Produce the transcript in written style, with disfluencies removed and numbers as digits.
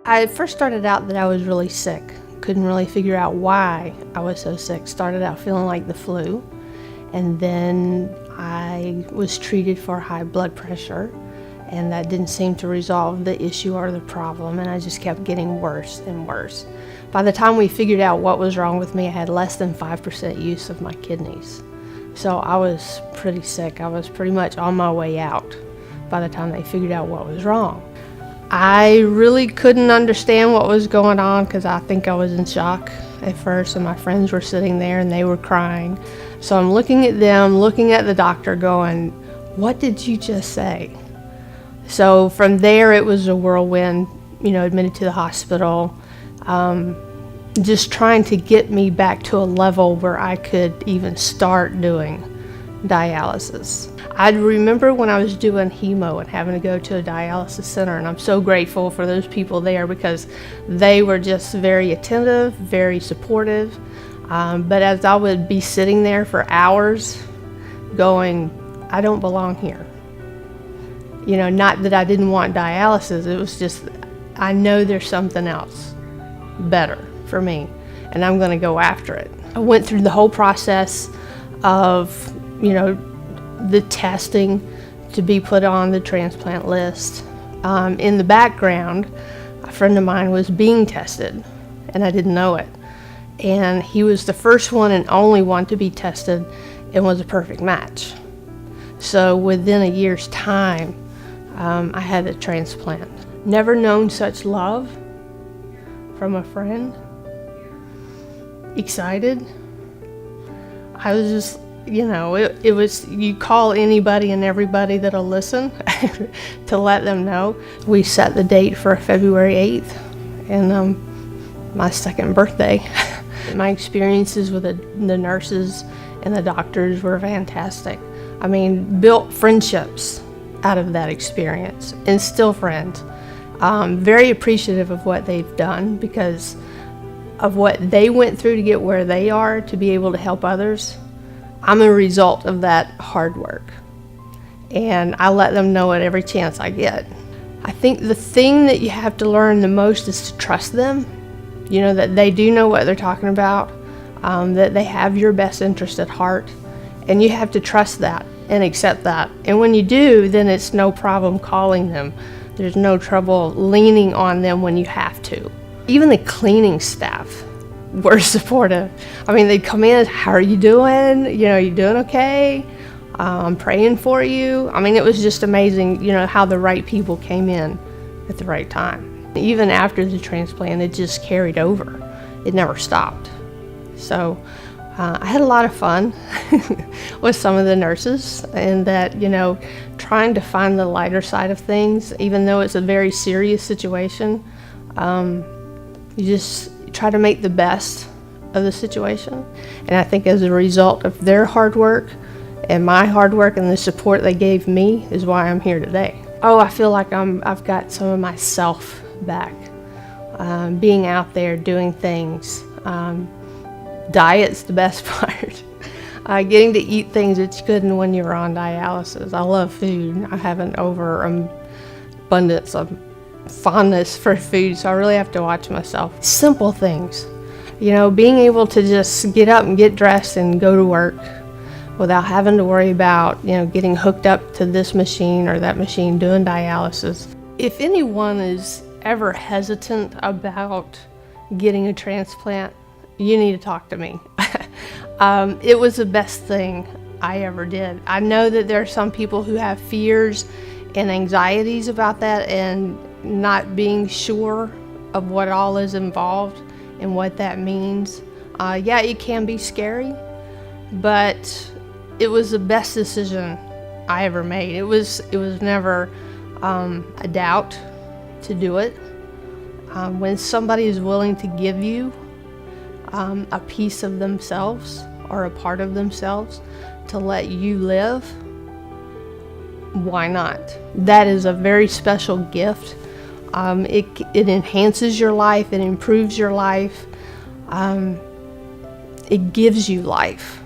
I first started out that I was really sick. Couldn't really figure out why I was so sick. Started out feeling like the flu, and then I was treated for high blood pressure, and that didn't seem to resolve the issue or the problem, and I just kept getting worse and worse. By the time we figured out what was wrong with me, I had less than 5% use of my kidneys. So I was pretty sick. I was pretty much on my way out by the time they figured out what was wrong. I really couldn't understand what was going on because I think I was in shock at first, and my friends were sitting there and they were crying. So I'm looking at them, looking at the doctor going, "What did you just say?" So from there it was a whirlwind, admitted to the hospital, just trying to get me back to a level where I could even start doing dialysis. I remember when I was doing hemo and having to go to a dialysis center, and I'm so grateful for those people there because they were just very attentive, very supportive. But as I would be sitting there for hours going, I don't belong here. Not that I didn't want dialysis, it was just, I know there's something else better for me, and I'm gonna go after it. I went through the whole process of, the testing to be put on the transplant list. In the background, a friend of mine was being tested, and I didn't know it. And he was the first one and only one to be tested and was a perfect match. So within a year's time, I had a transplant. Never known such love from a friend. Excited. I was just, it was, you call anybody and everybody that'll listen to let them know. We set the date for February 8th, and my second birthday. My experiences with the nurses and the doctors were fantastic. I mean, built friendships out of that experience, and still friends. Very appreciative of what they've done because of what they went through to get where they are, to be able to help others. I'm a result of that hard work, and I let them know it every chance I get. I think the thing that you have to learn the most is to trust them, that they do know what they're talking about, that they have your best interest at heart, and you have to trust that and accept that. And when you do, then it's no problem calling them. There's no trouble leaning on them when you have to. Even the cleaning staff were supportive. I mean, they'd come in, "How are you doing? You doing okay? I'm praying for you." I mean, it was just amazing, how the right people came in at the right time. Even after the transplant, it just carried over. It never stopped. So I had a lot of fun with some of the nurses, and that, trying to find the lighter side of things, even though it's a very serious situation. You just try to make the best of the situation. And I think as a result of their hard work and my hard work and the support they gave me is why I'm here today. Oh, I feel like I've got some of myself back. Being out there doing things. Diet's the best part. Getting to eat things that you couldn't when you were on dialysis. I love food. I have an overabundance of fondness for food, so I really have to watch myself. Simple things. Being able to just get up and get dressed and go to work without having to worry about, getting hooked up to this machine or that machine doing dialysis. If anyone is ever hesitant about getting a transplant, you need to talk to me. It was the best thing I ever did. I know that there are some people who have fears and anxieties about that and not being sure of what all is involved and what that means. Yeah, it can be scary, but it was the best decision I ever made. It was never a doubt to do it. When somebody is willing to give you a piece of themselves or a part of themselves to let you live, why not? That is a very special gift. It enhances your life, it improves your life, it gives you life.